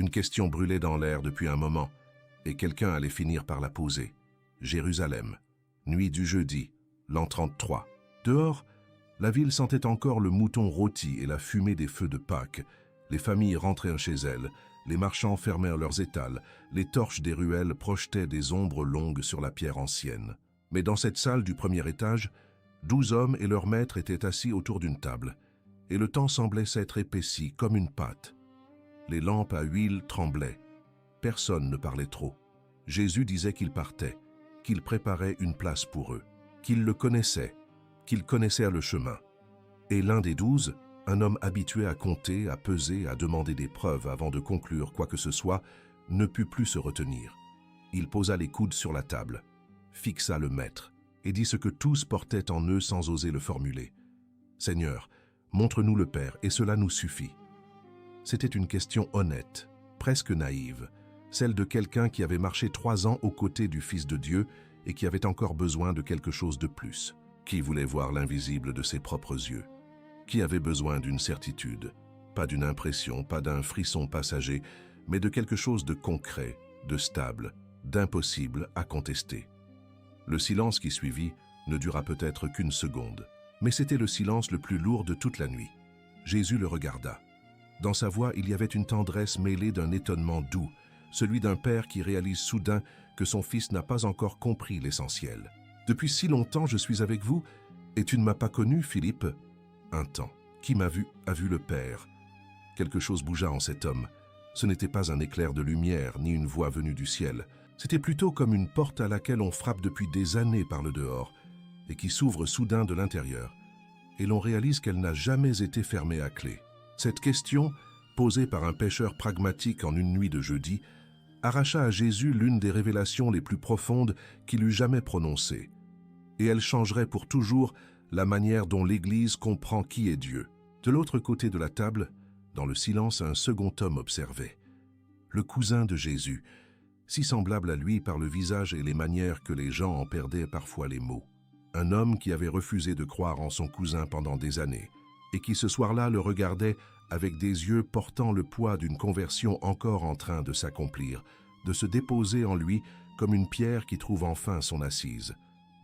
Une question brûlait dans l'air depuis un moment, et quelqu'un allait finir par la poser. Jérusalem, nuit du jeudi, l'an 33. Dehors, la ville sentait encore le mouton rôti et la fumée des feux de Pâques. Les familles rentrèrent chez elles, les marchands fermèrent leurs étals, les torches des ruelles projetaient des ombres longues sur la pierre ancienne. Mais dans cette salle du premier étage, 12 hommes et leur maître étaient assis autour d'une table, et le temps semblait s'être épaissi comme une pâte. Les lampes à huile tremblaient. Personne ne parlait trop. Jésus disait qu'il partait, qu'il préparait une place pour eux, qu'il le connaissait, qu'ils connaissaient le chemin. Et l'un des 12, un homme habitué à compter, à peser, à demander des preuves avant de conclure quoi que ce soit, ne put plus se retenir. Il posa les coudes sur la table, fixa le maître, et dit ce que tous portaient en eux sans oser le formuler. « Seigneur, montre-nous le Père, et cela nous suffit. » C'était une question honnête, presque naïve, celle de quelqu'un qui avait marché 3 ans aux côtés du Fils de Dieu et qui avait encore besoin de quelque chose de plus. Qui voulait voir l'invisible de ses propres yeux? Qui avait besoin d'une certitude? Pas d'une impression, pas d'un frisson passager, mais de quelque chose de concret, de stable, d'impossible à contester. Le silence qui suivit ne dura peut-être qu'une seconde, mais c'était le silence le plus lourd de toute la nuit. Jésus le regarda. Dans sa voix, il y avait une tendresse mêlée d'un étonnement doux, celui d'un père qui réalise soudain que son fils n'a pas encore compris l'essentiel. « Depuis si longtemps je suis avec vous, et tu ne m'as pas connu, Philippe ?» Un temps. Qui m'a vu, a vu le Père. Quelque chose bougea en cet homme. Ce n'était pas un éclair de lumière, ni une voix venue du ciel. C'était plutôt comme une porte à laquelle on frappe depuis des années par le dehors, et qui s'ouvre soudain de l'intérieur, et l'on réalise qu'elle n'a jamais été fermée à clé. Cette question, posée par un pêcheur pragmatique en une nuit de jeudi, arracha à Jésus l'une des révélations les plus profondes qu'il eût jamais prononcées. Et elle changerait pour toujours la manière dont l'Église comprend qui est Dieu. De l'autre côté de la table, dans le silence, un second homme observait. Le cousin de Jésus, si semblable à lui par le visage et les manières que les gens en perdaient parfois les mots. Un homme qui avait refusé de croire en son cousin pendant des années, et qui ce soir-là le regardait avec des yeux portant le poids d'une conversion encore en train de s'accomplir, de se déposer en lui comme une pierre qui trouve enfin son assise.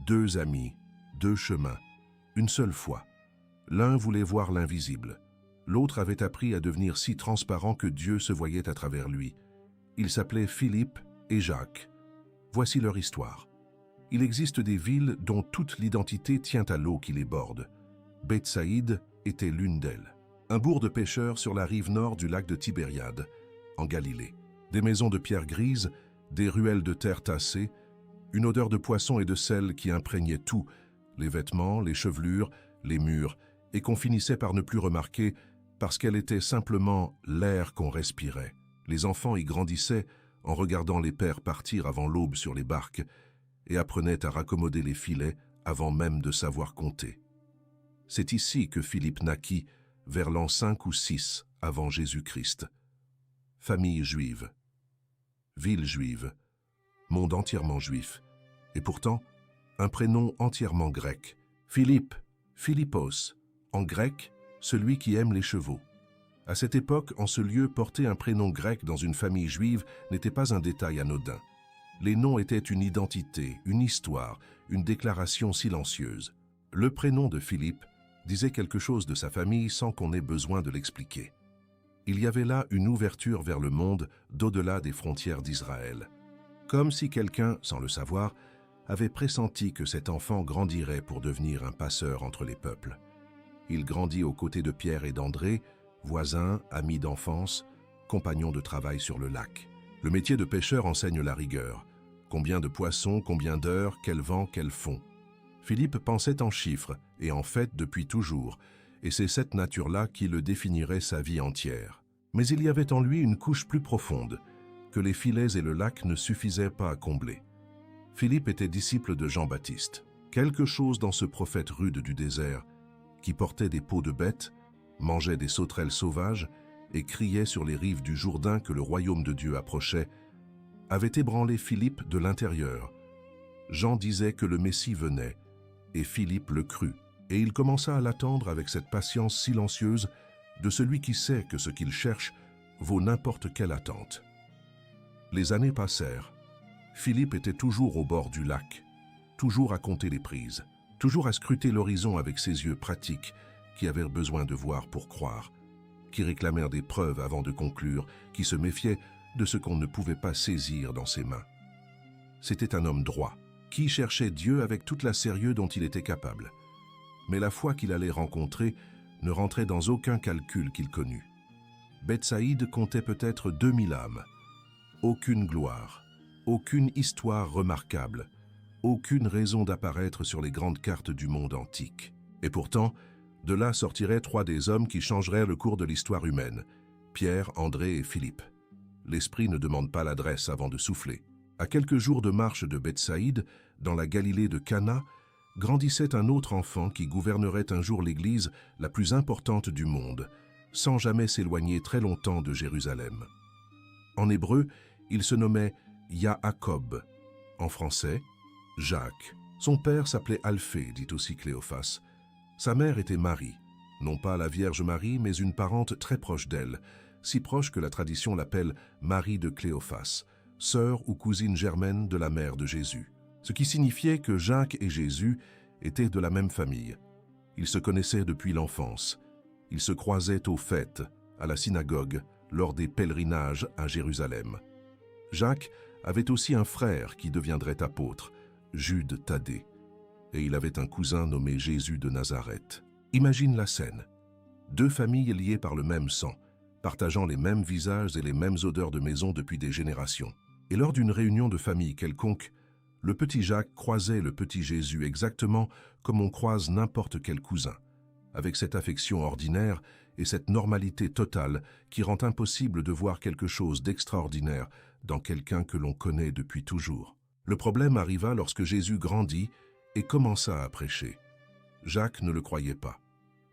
2 amis, 2 chemins, une seule foi. L'un voulait voir l'invisible. L'autre avait appris à devenir si transparent que Dieu se voyait à travers lui. Ils s'appelaient Philippe et Jacques. Voici leur histoire. Il existe des villes dont toute l'identité tient à l'eau qui les borde. Bethsaïde était l'une d'elles. Un bourg de pêcheurs sur la rive nord du lac de Tibériade, en Galilée. Des maisons de pierre grise, des ruelles de terre tassée, une odeur de poisson et de sel qui imprégnait tout, les vêtements, les chevelures, les murs, et qu'on finissait par ne plus remarquer parce qu'elle était simplement l'air qu'on respirait. Les enfants y grandissaient en regardant les pères partir avant l'aube sur les barques et apprenaient à raccommoder les filets avant même de savoir compter. C'est ici que Philippe naquit, vers l'an 5 ou 6 avant Jésus-Christ. Famille juive, ville juive, monde entièrement juif, et pourtant un prénom entièrement grec. Philippe, Philippos, en grec, celui qui aime les chevaux. À cette époque, en ce lieu, porter un prénom grec dans une famille juive n'était pas un détail anodin. Les noms étaient une identité, une histoire, une déclaration silencieuse. Le prénom de Philippe disait quelque chose de sa famille sans qu'on ait besoin de l'expliquer. Il y avait là une ouverture vers le monde d'au-delà des frontières d'Israël. Comme si quelqu'un, sans le savoir, avait pressenti que cet enfant grandirait pour devenir un passeur entre les peuples. Il grandit aux côtés de Pierre et d'André, voisins, amis d'enfance, compagnons de travail sur le lac. Le métier de pêcheur enseigne la rigueur. Combien de poissons, combien d'heures, quel vent, quel fond. Philippe pensait en chiffres, et en fait depuis toujours, et c'est cette nature-là qui le définirait sa vie entière. Mais il y avait en lui une couche plus profonde, que les filets et le lac ne suffisaient pas à combler. Philippe était disciple de Jean-Baptiste. Quelque chose dans ce prophète rude du désert, qui portait des peaux de bêtes, mangeait des sauterelles sauvages et criait sur les rives du Jourdain que le royaume de Dieu approchait, avait ébranlé Philippe de l'intérieur. Jean disait que le Messie venait, et Philippe le crut, et il commença à l'attendre avec cette patience silencieuse de celui qui sait que ce qu'il cherche vaut n'importe quelle attente. Les années passèrent. Philippe était toujours au bord du lac, toujours à compter les prises, toujours à scruter l'horizon avec ses yeux pratiques qui avaient besoin de voir pour croire, qui réclamèrent des preuves avant de conclure, qui se méfiaient de ce qu'on ne pouvait pas saisir dans ses mains. C'était un homme droit, qui cherchait Dieu avec toute la sérieux dont il était capable. Mais la foi qu'il allait rencontrer ne rentrait dans aucun calcul qu'il connut. Bethsaïde comptait peut-être 2000 âmes. Aucune gloire, aucune histoire remarquable, aucune raison d'apparaître sur les grandes cartes du monde antique. Et pourtant, de là sortiraient 3 des hommes qui changeraient le cours de l'histoire humaine, Pierre, André et Philippe. L'esprit ne demande pas l'adresse avant de souffler. À quelques jours de marche de Bethsaïde, dans la Galilée de Cana, grandissait un autre enfant qui gouvernerait un jour l'Église la plus importante du monde, sans jamais s'éloigner très longtemps de Jérusalem. En hébreu, il se nommait Yaakov, en français, Jacques. Son père s'appelait Alphée, dit aussi Cléophas. Sa mère était Marie, non pas la Vierge Marie, mais une parente très proche d'elle, si proche que la tradition l'appelle Marie de Cléophas, sœur ou cousine germaine de la mère de Jésus. Ce qui signifiait que Jacques et Jésus étaient de la même famille. Ils se connaissaient depuis l'enfance. Ils se croisaient aux fêtes, à la synagogue, lors des pèlerinages à Jérusalem. Jacques avait aussi un frère qui deviendrait apôtre, Jude Thaddée, et il avait un cousin nommé Jésus de Nazareth. Imagine la scène. 2 familles liées par le même sang, partageant les mêmes visages et les mêmes odeurs de maison depuis des générations. Et lors d'une réunion de famille quelconque, le petit Jacques croisait le petit Jésus exactement comme on croise n'importe quel cousin, avec cette affection ordinaire et cette normalité totale qui rend impossible de voir quelque chose d'extraordinaire dans quelqu'un que l'on connaît depuis toujours. Le problème arriva lorsque Jésus grandit et commença à prêcher. Jacques ne le croyait pas.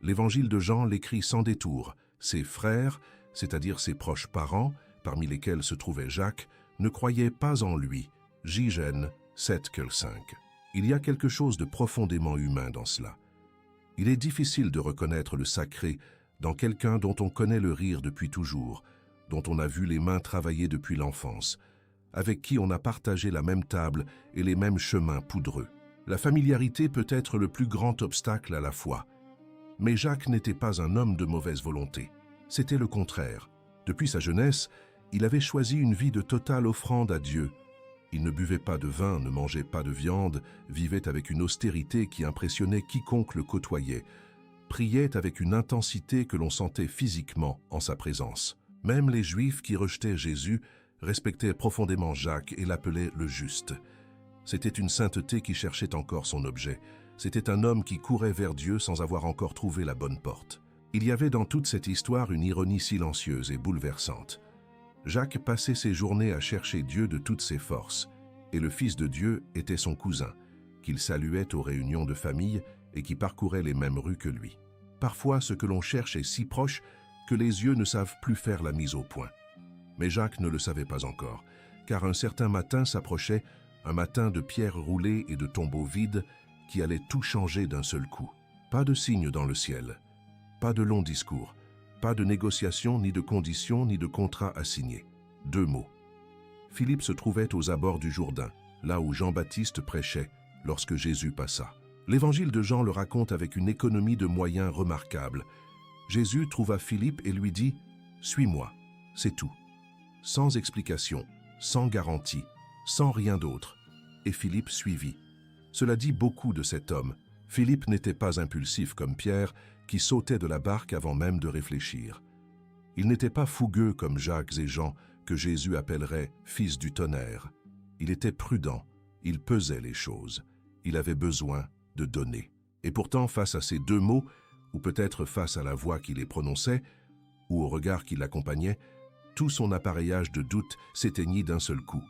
L'Évangile de Jean l'écrit sans détour. Ses frères, c'est-à-dire ses proches parents, parmi lesquels se trouvait Jacques, ne croyaient pas en lui. J-Gen 7,5. Il y a quelque chose de profondément humain dans cela. Il est difficile de reconnaître le sacré dans quelqu'un dont on connaît le rire depuis toujours, dont on a vu les mains travailler depuis l'enfance, avec qui on a partagé la même table et les mêmes chemins poudreux. La familiarité peut être le plus grand obstacle à la foi. Mais Jacques n'était pas un homme de mauvaise volonté. C'était le contraire. Depuis sa jeunesse, il avait choisi une vie de totale offrande à Dieu. Il ne buvait pas de vin, ne mangeait pas de viande, vivait avec une austérité qui impressionnait quiconque le côtoyait, priait avec une intensité que l'on sentait physiquement en sa présence. Même les Juifs qui rejetaient Jésus respectaient profondément Jacques et l'appelaient le juste. C'était une sainteté qui cherchait encore son objet. C'était un homme qui courait vers Dieu sans avoir encore trouvé la bonne porte. Il y avait dans toute cette histoire une ironie silencieuse et bouleversante. Jacques passait ses journées à chercher Dieu de toutes ses forces, et le Fils de Dieu était son cousin, qu'il saluait aux réunions de famille et qui parcourait les mêmes rues que lui. Parfois, ce que l'on cherche est si proche que les yeux ne savent plus faire la mise au point. Mais Jacques ne le savait pas encore, car un certain matin s'approchait, un matin de pierres roulées et de tombeaux vides, qui allait tout changer d'un seul coup. Pas de signe dans le ciel, pas de longs discours, pas de négociations, ni de conditions, ni de contrats à signer. 2 mots. Philippe se trouvait aux abords du Jourdain, là où Jean-Baptiste prêchait, lorsque Jésus passa. L'Évangile de Jean le raconte avec une économie de moyens remarquable. Jésus trouva Philippe et lui dit « Suis-moi », c'est tout. Sans explication, sans garantie, sans rien d'autre. Et Philippe suivit. Cela dit beaucoup de cet homme. Philippe n'était pas impulsif comme Pierre, qui sautait de la barque avant même de réfléchir. Il n'était pas fougueux comme Jacques et Jean, que Jésus appellerait « fils du tonnerre ». Il était prudent, il pesait les choses. Il avait besoin de donner. Et pourtant, face à ces 2 mots, ou peut-être face à la voix qui les prononçait, ou au regard qui l'accompagnait, tout son appareillage de doute s'éteignit d'un seul coup.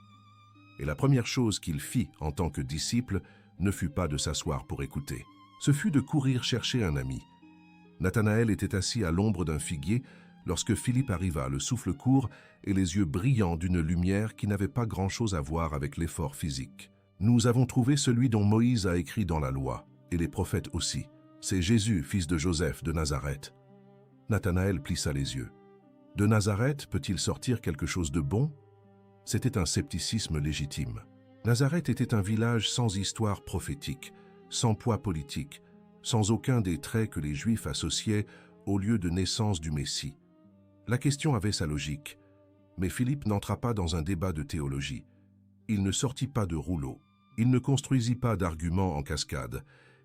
Et la première chose qu'il fit en tant que disciple ne fut pas de s'asseoir pour écouter. Ce fut de courir chercher un ami. Nathanaël était assis à l'ombre d'un figuier lorsque Philippe arriva, le souffle court et les yeux brillants d'une lumière qui n'avait pas grand-chose à voir avec l'effort physique. « Nous avons trouvé celui dont Moïse a écrit dans la loi, et les prophètes aussi. C'est Jésus, fils de Joseph de Nazareth. » Nathanaël plissa les yeux. « De Nazareth peut-il sortir quelque chose de bon? C'était un scepticisme légitime. Nazareth était un village sans histoire prophétique, sans poids politique, sans aucun des traits que les Juifs associaient au lieu de naissance du Messie. La question avait sa logique, mais Philippe n'entra pas dans un débat de théologie. Il ne sortit pas de rouleau. Il ne construisit pas d'arguments en cascade.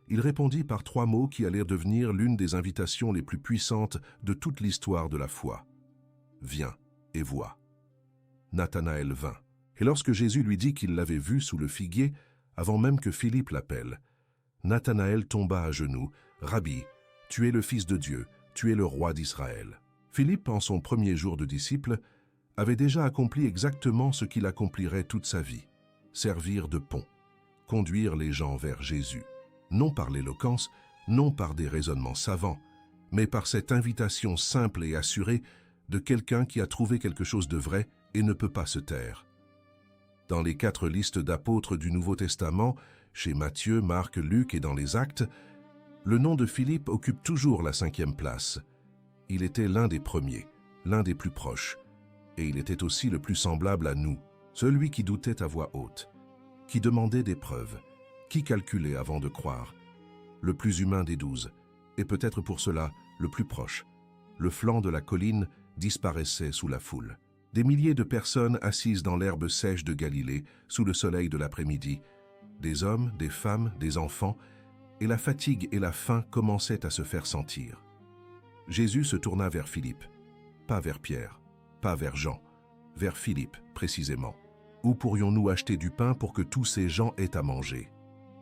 Il répondit par 3 mots qui allèrent devenir l'une des invitations les plus puissantes de toute l'histoire de la foi. « Viens et vois ». Nathanaël vint. Et lorsque Jésus lui dit qu'il l'avait vu sous le figuier, avant même que Philippe l'appelle, Nathanaël tomba à genoux. « Rabbi, tu es le Fils de Dieu, tu es le roi d'Israël. » Philippe, en son premier jour de disciple, avait déjà accompli exactement ce qu'il accomplirait toute sa vie, servir de pont, conduire les gens vers Jésus, non par l'éloquence, non par des raisonnements savants, mais par cette invitation simple et assurée de quelqu'un qui a trouvé quelque chose de vrai et ne peut pas se taire. Dans les 4 listes d'apôtres du Nouveau Testament, chez Matthieu, Marc, Luc et dans les Actes, le nom de Philippe occupe toujours la 5e place. Il était l'un des premiers, l'un des plus proches, et il était aussi le plus semblable à nous, celui qui doutait à voix haute, qui demandait des preuves, qui calculait avant de croire, le plus humain des 12, et peut-être pour cela le plus proche. Le flanc de la colline disparaissait sous la foule. Des milliers de personnes assises dans l'herbe sèche de Galilée, sous le soleil de l'après-midi, des hommes, des femmes, des enfants, et la fatigue et la faim commençaient à se faire sentir. Jésus se tourna vers Philippe, pas vers Pierre, pas vers Jean, vers Philippe précisément. Où pourrions-nous acheter du pain pour que tous ces gens aient à manger?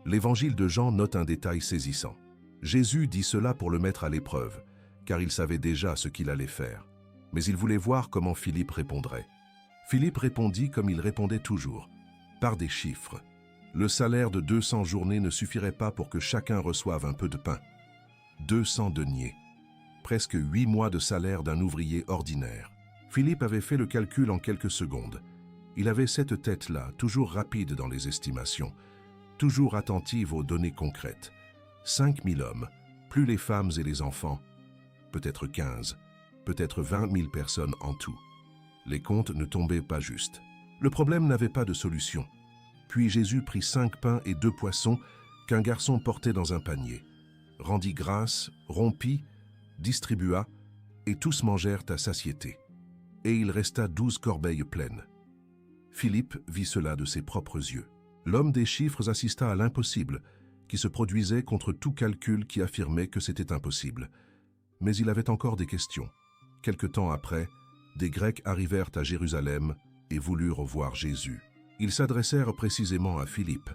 L'évangile de Jean note un détail saisissant. Jésus dit cela pour le mettre à l'épreuve, car il savait déjà ce qu'il allait faire. Mais il voulait voir comment Philippe répondrait. Philippe répondit comme il répondait toujours, par des chiffres. Le salaire de 200 journées ne suffirait pas pour que chacun reçoive un peu de pain. 200 deniers, presque 8 mois de salaire d'un ouvrier ordinaire. Philippe avait fait le calcul en quelques secondes. Il avait cette tête-là, toujours rapide dans les estimations, toujours attentive aux données concrètes. 5000 hommes, plus les femmes et les enfants, peut-être 15, peut-être 20 000 personnes en tout. Les comptes ne tombaient pas justes. Le problème n'avait pas de solution. Puis Jésus prit 5 pains et 2 poissons qu'un garçon portait dans un panier, rendit grâce, rompit, distribua, et tous mangèrent à satiété. Et il resta 12 corbeilles pleines. Philippe vit cela de ses propres yeux. L'homme des chiffres assista à l'impossible, qui se produisait contre tout calcul qui affirmait que c'était impossible. Mais il avait encore des questions. Quelque temps après, des Grecs arrivèrent à Jérusalem et voulurent voir Jésus. Ils s'adressèrent précisément à Philippe,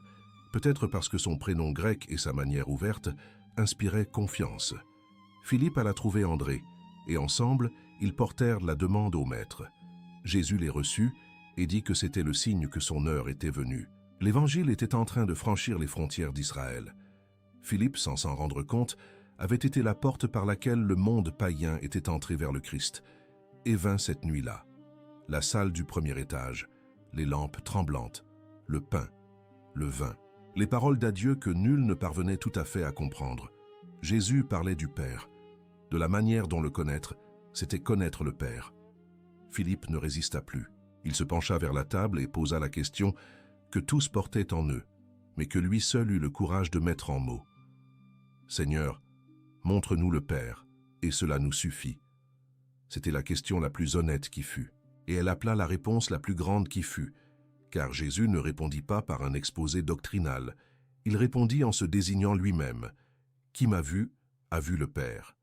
peut-être parce que son prénom grec et sa manière ouverte inspiraient confiance. Philippe alla trouver André, et ensemble, ils portèrent la demande au maître. Jésus les reçut et dit que c'était le signe que son heure était venue. L'Évangile était en train de franchir les frontières d'Israël. Philippe, sans s'en rendre compte, avait été la porte par laquelle le monde païen était entré vers le Christ, et vint cette nuit-là. La salle du premier étage, les lampes tremblantes, le pain, le vin, les paroles d'adieu que nul ne parvenait tout à fait à comprendre. Jésus parlait du Père. De la manière dont le connaître, c'était connaître le Père. Philippe ne résista plus. Il se pencha vers la table et posa la question que tous portaient en eux, mais que lui seul eut le courage de mettre en mots. « Seigneur, montre-nous le Père, et cela nous suffit. » C'était la question la plus honnête qui fût, et elle appela la réponse la plus grande qui fût, car Jésus ne répondit pas par un exposé doctrinal. Il répondit en se désignant lui-même. « Qui m'a vu, a vu le Père. »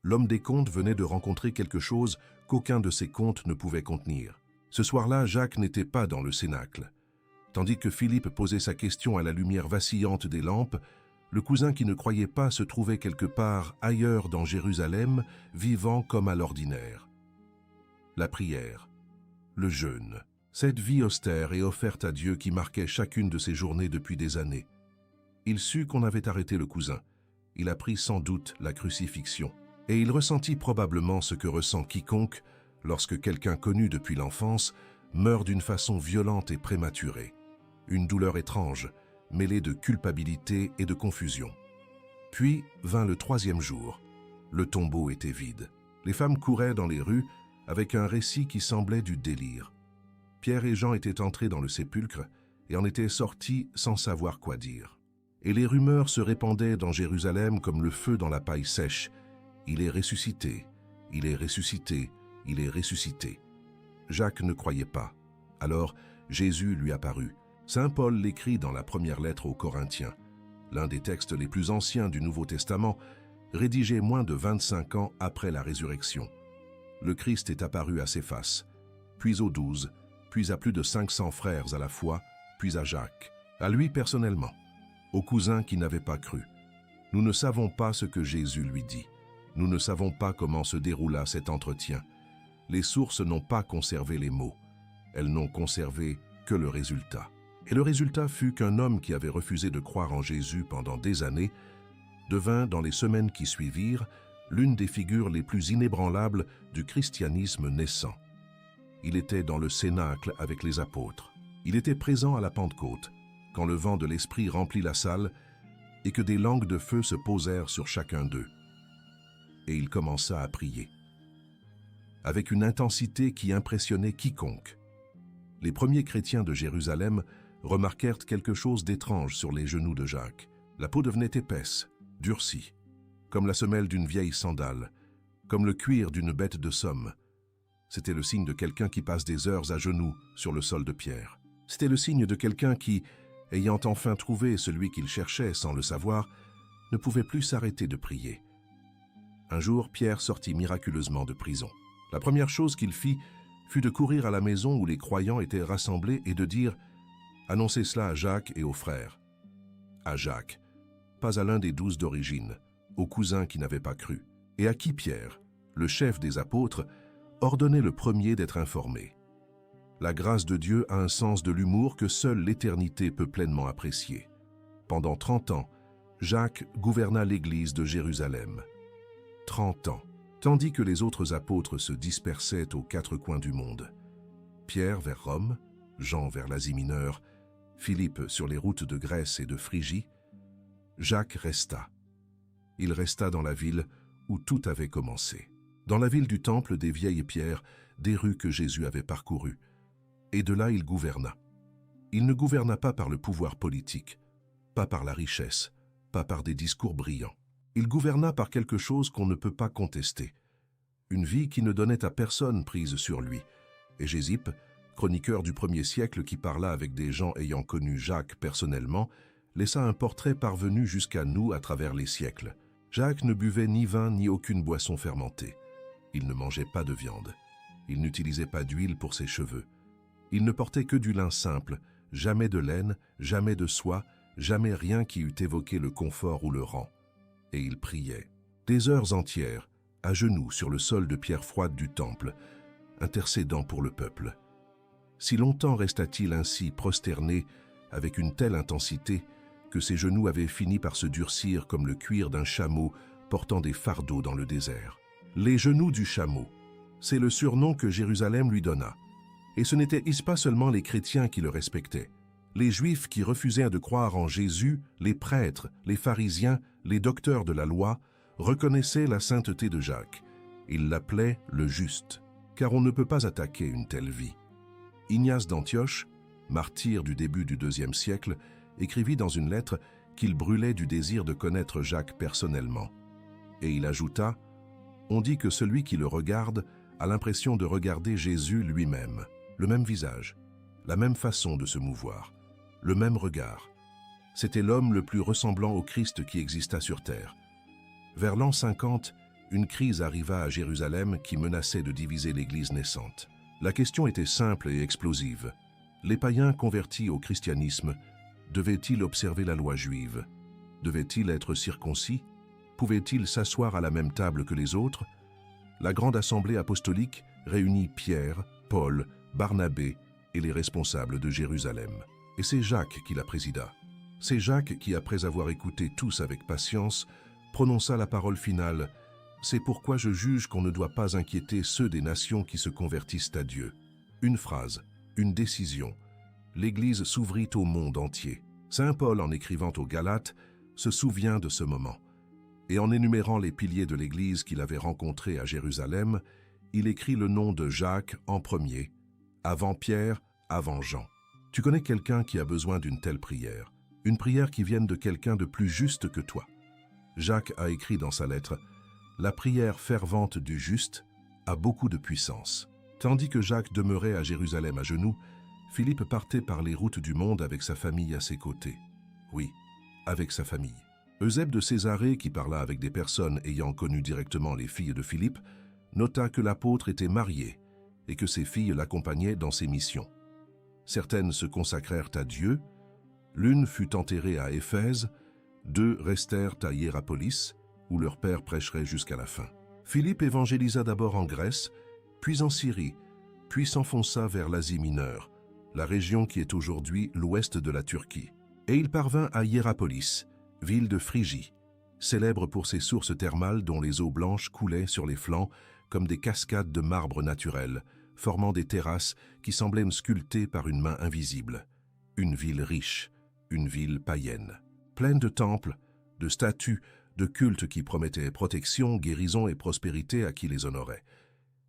L'homme des contes venait de rencontrer quelque chose qu'aucun de ses contes ne pouvait contenir. Ce soir-là, Jacques n'était pas dans le cénacle. Tandis que Philippe posait sa question à la lumière vacillante des lampes, le cousin qui ne croyait pas se trouvait quelque part ailleurs dans Jérusalem, vivant comme à l'ordinaire. La prière, le jeûne, cette vie austère et offerte à Dieu qui marquait chacune de ses journées depuis des années. Il sut qu'on avait arrêté le cousin. Il apprit sans doute la crucifixion. Et il ressentit probablement ce que ressent quiconque lorsque quelqu'un connu depuis l'enfance meurt d'une façon violente et prématurée. Une douleur étrange, mêlée de culpabilité et de confusion. Puis vint le 3e jour. Le tombeau était vide. Les femmes couraient dans les rues avec un récit qui semblait du délire. Pierre et Jean étaient entrés dans le sépulcre et en étaient sortis sans savoir quoi dire. Et les rumeurs se répandaient dans Jérusalem comme le feu dans la paille sèche. Il est ressuscité, il est ressuscité, il est ressuscité. Jacques ne croyait pas. Alors Jésus lui apparut. Saint Paul l'écrit dans la première lettre aux Corinthiens, l'un des textes les plus anciens du Nouveau Testament, rédigé moins de 25 ans après la résurrection. Le Christ est apparu à Céphas, puis aux 12, puis à plus de 500 frères à la fois, puis à Jacques, à lui personnellement, aux cousins qui n'avaient pas cru. Nous ne savons pas ce que Jésus lui dit. Nous ne savons pas comment se déroula cet entretien. Les sources n'ont pas conservé les mots. Elles n'ont conservé que le résultat. Et le résultat fut qu'un homme qui avait refusé de croire en Jésus pendant des années devint, dans les semaines qui suivirent, l'une des figures les plus inébranlables du christianisme naissant. Il était dans le cénacle avec les apôtres. Il était présent à la Pentecôte, quand le vent de l'Esprit remplit la salle et que des langues de feu se posèrent sur chacun d'eux. Et il commença à prier, avec une intensité qui impressionnait quiconque. Les premiers chrétiens de Jérusalem remarquèrent quelque chose d'étrange sur les genoux de Jacques. La peau devenait épaisse, durcie, comme la semelle d'une vieille sandale, comme le cuir d'une bête de somme. C'était le signe de quelqu'un qui passe des heures à genoux sur le sol de pierre. C'était le signe de quelqu'un qui, ayant enfin trouvé celui qu'il cherchait sans le savoir, ne pouvait plus s'arrêter de prier. Un jour, Pierre sortit miraculeusement de prison. La première chose qu'il fit fut de courir à la maison où les croyants étaient rassemblés et de dire « Annoncez cela à Jacques et aux frères. » À Jacques, pas à l'un des 12 d'origine, aux cousins qui n'avaient pas cru, et à qui Pierre, le chef des apôtres, ordonnait le premier d'être informé. La grâce de Dieu a un sens de l'humour que seule l'éternité peut pleinement apprécier. Pendant 30 ans, Jacques gouverna l'Église de Jérusalem. 30 ans, tandis que les autres apôtres se dispersaient aux 4 coins du monde. Pierre vers Rome, Jean vers l'Asie mineure, Philippe sur les routes de Grèce et de Phrygie, Jacques resta. Il resta dans la ville où tout avait commencé. Dans la ville du temple des vieilles pierres, des rues que Jésus avait parcourues. Et de là il gouverna. Il ne gouverna pas par le pouvoir politique, pas par la richesse, pas par des discours brillants. Il gouverna par quelque chose qu'on ne peut pas contester. Une vie qui ne donnait à personne prise sur lui. Et Gésippe, chroniqueur du 1er siècle qui parla avec des gens ayant connu Jacques personnellement, laissa un portrait parvenu jusqu'à nous à travers les siècles. Jacques ne buvait ni vin ni aucune boisson fermentée. Il ne mangeait pas de viande. Il n'utilisait pas d'huile pour ses cheveux. Il ne portait que du lin simple, jamais de laine, jamais de soie, jamais rien qui eût évoqué le confort ou le rang. Et il priait, des heures entières, à genoux sur le sol de pierre froide du temple, intercédant pour le peuple. Si longtemps resta-t-il ainsi prosterné, avec une telle intensité, que ses genoux avaient fini par se durcir comme le cuir d'un chameau portant des fardeaux dans le désert. Les genoux du chameau, c'est le surnom que Jérusalem lui donna. Et ce n'étaient pas seulement les chrétiens qui le respectaient. Les Juifs qui refusaient de croire en Jésus, les prêtres, les pharisiens, les docteurs de la loi, reconnaissaient la sainteté de Jacques. Ils l'appelaient le juste, car on ne peut pas attaquer une telle vie. Ignace d'Antioche, martyr du début du IIe siècle, écrivit dans une lettre qu'il brûlait du désir de connaître Jacques personnellement. Et il ajouta « On dit que celui qui le regarde a l'impression de regarder Jésus lui-même, le même visage, la même façon de se mouvoir, le même regard. C'était l'homme le plus ressemblant au Christ qui exista sur terre. » Vers l'an 50, une crise arriva à Jérusalem qui menaçait de diviser l'Église naissante. La question était simple et explosive. Les païens convertis au christianisme devaient-ils observer la loi juive? Devaient-ils être circoncis? Pouvaient-ils s'asseoir à la même table que les autres? La grande assemblée apostolique réunit Pierre, Paul, Barnabé et les responsables de Jérusalem. Et c'est Jacques qui la présida. C'est Jacques qui, après avoir écouté tous avec patience, prononça la parole finale « C'est pourquoi je juge qu'on ne doit pas inquiéter ceux des nations qui se convertissent à Dieu. » Une phrase, une décision. L'Église s'ouvrit au monde entier. Saint Paul, en écrivant aux Galates, se souvient de ce moment. Et en énumérant les piliers de l'Église qu'il avait rencontrés à Jérusalem, il écrit le nom de Jacques en premier, avant Pierre, avant Jean. Tu connais quelqu'un qui a besoin d'une telle prière, une prière qui vienne de quelqu'un de plus juste que toi. Jacques a écrit dans sa lettre « La prière fervente du juste a beaucoup de puissance ». Tandis que Jacques demeurait à Jérusalem à genoux, Philippe partait par les routes du monde avec sa famille à ses côtés. Oui, avec sa famille. Eusèbe de Césarée, qui parla avec des personnes ayant connu directement les filles de Philippe, nota que l'apôtre était marié et que ses filles l'accompagnaient dans ses missions. Certaines se consacrèrent à Dieu, l'une fut enterrée à Éphèse, 2 restèrent à Hiérapolis, où leur père prêcherait jusqu'à la fin. Philippe évangélisa d'abord en Grèce, puis en Syrie, puis s'enfonça vers l'Asie mineure, la région qui est aujourd'hui l'ouest de la Turquie. Et il parvint à Hiérapolis, ville de Phrygie, célèbre pour ses sources thermales dont les eaux blanches coulaient sur les flancs comme des cascades de marbre naturel, formant des terrasses qui semblaient sculptées par une main invisible. Une ville riche, une ville païenne, pleine de temples, de statues, de cultes qui promettaient protection, guérison et prospérité à qui les honorait.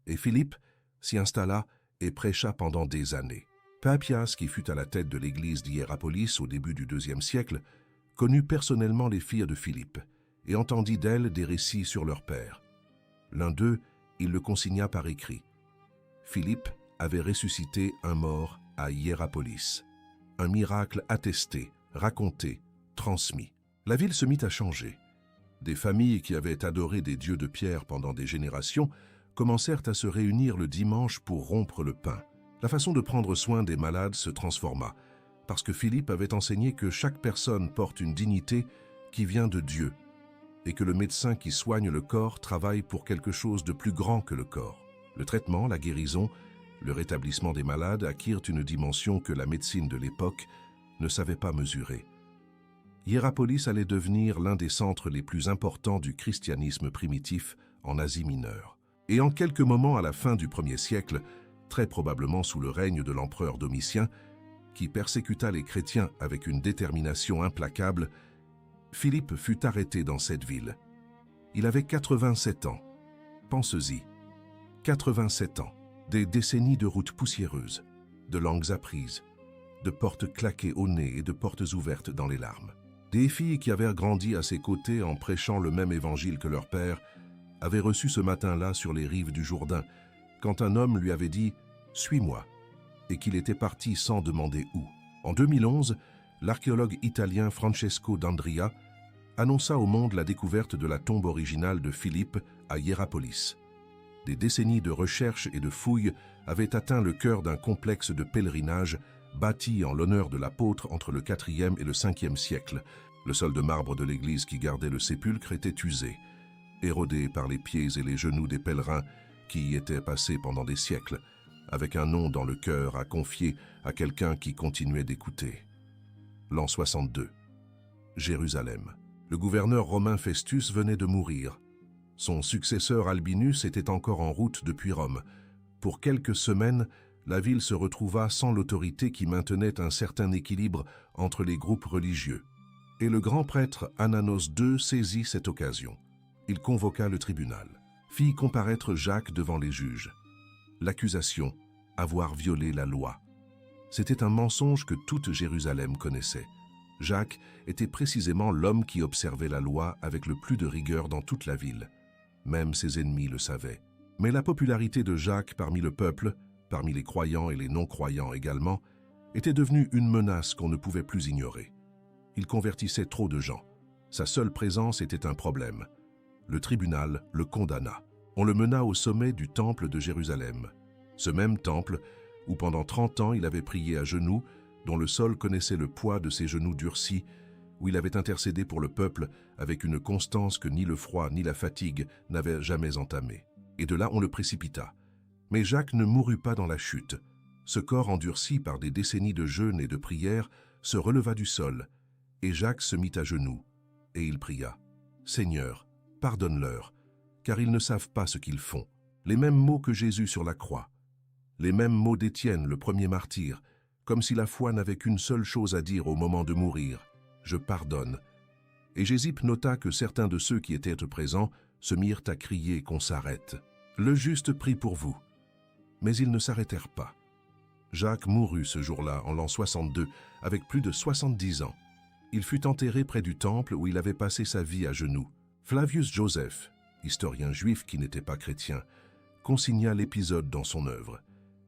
Et Philippe s'y installa et prêcha pendant des années. Papias, qui fut à la tête de l'église d'Hiérapolis au début du IIe siècle, connut personnellement les filles de Philippe et entendit d'elles des récits sur leur père. L'un d'eux, il le consigna par écrit. Philippe avait ressuscité un mort à Hiérapolis. Un miracle attesté, raconté, transmis. La ville se mit à changer. Des familles qui avaient adoré des dieux de pierre pendant des générations commencèrent à se réunir le dimanche pour rompre le pain. La façon de prendre soin des malades se transforma, parce que Philippe avait enseigné que chaque personne porte une dignité qui vient de Dieu, et que le médecin qui soigne le corps travaille pour quelque chose de plus grand que le corps. Le traitement, la guérison, le rétablissement des malades acquirent une dimension que la médecine de l'époque ne savait pas mesurer. Hiérapolis allait devenir l'un des centres les plus importants du christianisme primitif en Asie mineure. Et en quelques moments à la fin du 1er siècle, très probablement sous le règne de l'empereur Domitien, qui persécuta les chrétiens avec une détermination implacable, Philippe fut arrêté dans cette ville. Il avait 87 ans. Pensez-y, 87 ans, des décennies de routes poussiéreuses, de langues apprises, de portes claquées au nez et de portes ouvertes dans les larmes. Des filles qui avaient grandi à ses côtés en prêchant le même évangile que leur père avaient reçu ce matin-là sur les rives du Jourdain, quand un homme lui avait dit « Suis-moi » et qu'il était parti sans demander où. En 2011, l'archéologue italien Francesco D'Andria annonça au monde la découverte de la tombe originale de Philippe à Hiérapolis. Des décennies de recherches et de fouilles avaient atteint le cœur d'un complexe de pèlerinage bâti en l'honneur de l'apôtre entre le IVe et le Ve siècle. Le sol de marbre de l'église qui gardait le sépulcre était usé, érodé par les pieds et les genoux des pèlerins qui y étaient passés pendant des siècles, avec un nom dans le cœur à confier à quelqu'un qui continuait d'écouter. L'an 62. Jérusalem. Le gouverneur romain Festus venait de mourir. Son successeur Albinus était encore en route depuis Rome. Pour quelques semaines, la ville se retrouva sans l'autorité qui maintenait un certain équilibre entre les groupes religieux. Et le grand prêtre Ananos II saisit cette occasion. Il convoqua le tribunal, fit comparaître Jacques devant les juges. L'accusation, avoir violé la loi. C'était un mensonge que toute Jérusalem connaissait. Jacques était précisément l'homme qui observait la loi avec le plus de rigueur dans toute la ville. Même ses ennemis le savaient. Mais la popularité de Jacques parmi le peuple, parmi les croyants et les non-croyants également, était devenue une menace qu'on ne pouvait plus ignorer. Il convertissait trop de gens. Sa seule présence était un problème. Le tribunal le condamna. On le mena au sommet du temple de Jérusalem. Ce même temple où pendant 30 ans il avait prié à genoux, dont le sol connaissait le poids de ses genoux durcis, où il avait intercédé pour le peuple avec une constance que ni le froid ni la fatigue n'avaient jamais entamée. Et de là on le précipita. Mais Jacques ne mourut pas dans la chute. Ce corps endurci par des décennies de jeûne et de prière se releva du sol, et Jacques se mit à genoux, et il pria. « Seigneur, pardonne-leur, car ils ne savent pas ce qu'ils font. » Les mêmes mots que Jésus sur la croix. Les mêmes mots d'Étienne, le premier martyr, comme si la foi n'avait qu'une seule chose à dire au moment de mourir. « Je pardonne. » Et Gésippe nota que certains de ceux qui étaient présents se mirent à crier qu'on s'arrête. Le juste prie pour vous. » Mais ils ne s'arrêtèrent pas. Jacques mourut ce jour-là, en l'an 62, avec plus de 70 ans. Il fut enterré près du temple où il avait passé sa vie à genoux. Flavius Joseph, historien juif qui n'était pas chrétien, consigna l'épisode dans son œuvre,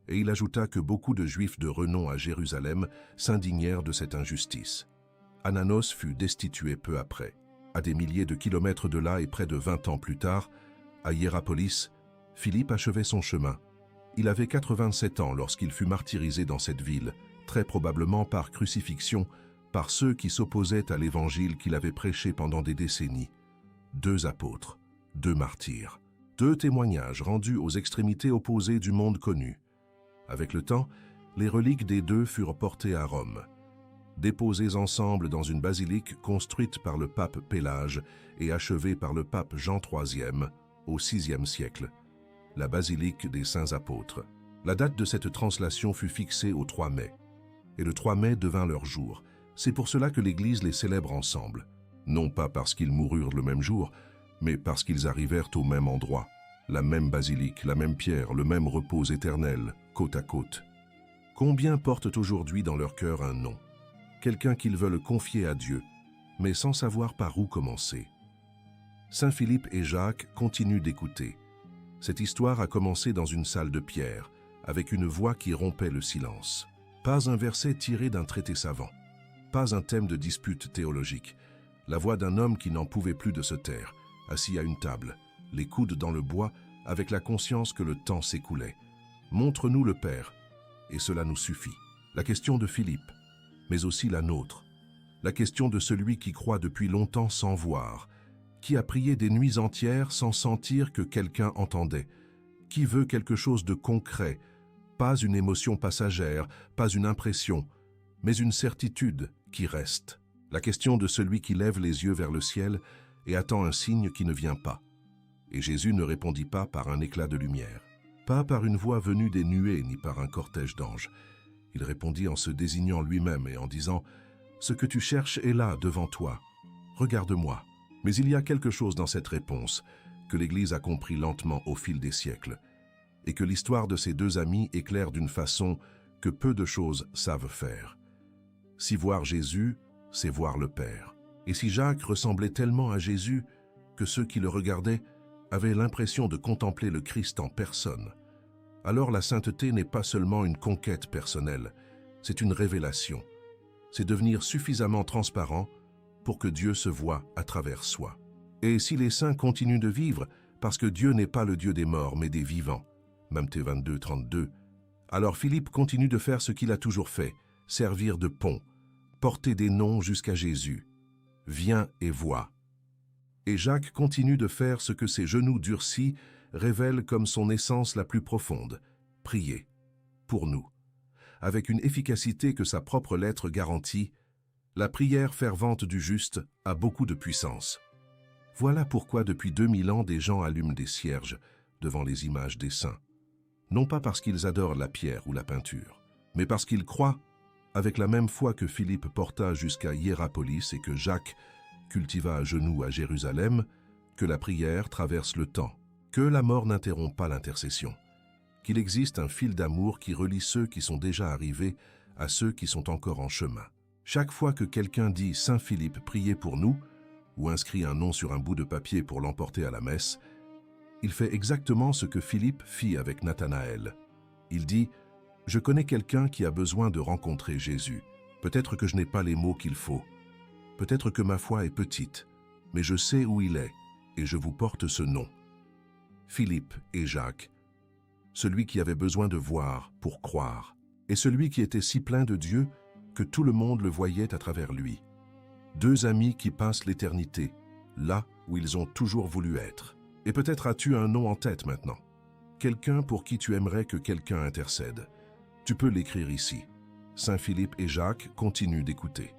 et il ajouta que beaucoup de Juifs de renom à Jérusalem s'indignèrent de cette injustice. Ananos fut destitué peu après. À des milliers de kilomètres de là et près de 20 ans plus tard, à Hiérapolis, Philippe achevait son chemin. Il avait 87 ans lorsqu'il fut martyrisé dans cette ville, très probablement par crucifixion, par ceux qui s'opposaient à l'évangile qu'il avait prêché pendant des décennies. 2 apôtres, 2 martyrs, 2 témoignages rendus aux extrémités opposées du monde connu. Avec le temps, les reliques des 2 furent portées à Rome, déposées ensemble dans une basilique construite par le pape Pélage et achevée par le pape Jean III au VIe siècle, la basilique des Saints Apôtres. La date de cette translation fut fixée au 3 mai, et le 3 mai devint leur jour. C'est pour cela que l'Église les célèbre ensemble, non pas parce qu'ils moururent le même jour, mais parce qu'ils arrivèrent au même endroit, la même basilique, la même pierre, le même repos éternel, côte à côte. Combien portent aujourd'hui dans leur cœur un nom, quelqu'un qu'ils veulent confier à Dieu, mais sans savoir par où commencer. Saint Philippe et Jacques continuent d'écouter. Cette histoire a commencé dans une salle de pierre, avec une voix qui rompait le silence. Pas un verset tiré d'un traité savant, pas un thème de dispute théologique. La voix d'un homme qui n'en pouvait plus de se taire, assis à une table, les coudes dans le bois, avec la conscience que le temps s'écoulait. Montre-nous le Père, et cela nous suffit. La question de Philippe, mais aussi la nôtre. La question de celui qui croit depuis longtemps sans voir, qui a prié des nuits entières sans sentir que quelqu'un entendait, qui veut quelque chose de concret, pas une émotion passagère, pas une impression, mais une certitude qui reste. La question de celui qui lève les yeux vers le ciel et attend un signe qui ne vient pas. Et Jésus ne répondit pas par un éclat de lumière, pas par une voix venue des nuées ni par un cortège d'anges. Il répondit en se désignant lui-même et en disant « Ce que tu cherches est là, devant toi. Regarde-moi. » Mais il y a quelque chose dans cette réponse que l'Église a compris lentement au fil des siècles, et que l'histoire de ces 2 amis éclaire d'une façon que peu de choses savent faire. Si voir Jésus, c'est voir le Père. Et si Jacques ressemblait tellement à Jésus que ceux qui le regardaient avaient l'impression de contempler le Christ en personne, alors la sainteté n'est pas seulement une conquête personnelle, c'est une révélation. C'est devenir suffisamment transparent pour que Dieu se voie à travers soi. Et si les saints continuent de vivre, parce que Dieu n'est pas le Dieu des morts, mais des vivants, Matthieu 22, 32, alors Philippe continue de faire ce qu'il a toujours fait, servir de pont, porter des noms jusqu'à Jésus. Viens et vois. Et Jacques continue de faire ce que ses genoux durcis révèlent comme son essence la plus profonde, prier, pour nous. Avec une efficacité que sa propre lettre garantit, la prière fervente du juste a beaucoup de puissance. Voilà pourquoi depuis 2000 ans des gens allument des cierges devant les images des saints. Non pas parce qu'ils adorent la pierre ou la peinture, mais parce qu'ils croient, avec la même foi que Philippe porta jusqu'à Hiérapolis et que Jacques cultiva à genoux à Jérusalem, que la prière traverse le temps, que la mort n'interrompt pas l'intercession, qu'il existe un fil d'amour qui relie ceux qui sont déjà arrivés à ceux qui sont encore en chemin. Chaque fois que quelqu'un dit « Saint Philippe, priez pour nous » ou inscrit un nom sur un bout de papier pour l'emporter à la messe, il fait exactement ce que Philippe fit avec Nathanaël. Il dit « Je connais quelqu'un qui a besoin de rencontrer Jésus. Peut-être que je n'ai pas les mots qu'il faut. Peut-être que ma foi est petite, mais je sais où il est et je vous porte ce nom. » Philippe et Jacques, celui qui avait besoin de voir pour croire, et celui qui était si plein de Dieu que tout le monde le voyait à travers lui. 2 amis qui passent l'éternité, là où ils ont toujours voulu être. Et peut-être as-tu un nom en tête maintenant. Quelqu'un pour qui tu aimerais que quelqu'un intercède. Tu peux l'écrire ici. Saint Philippe et Jacques continuent d'écouter.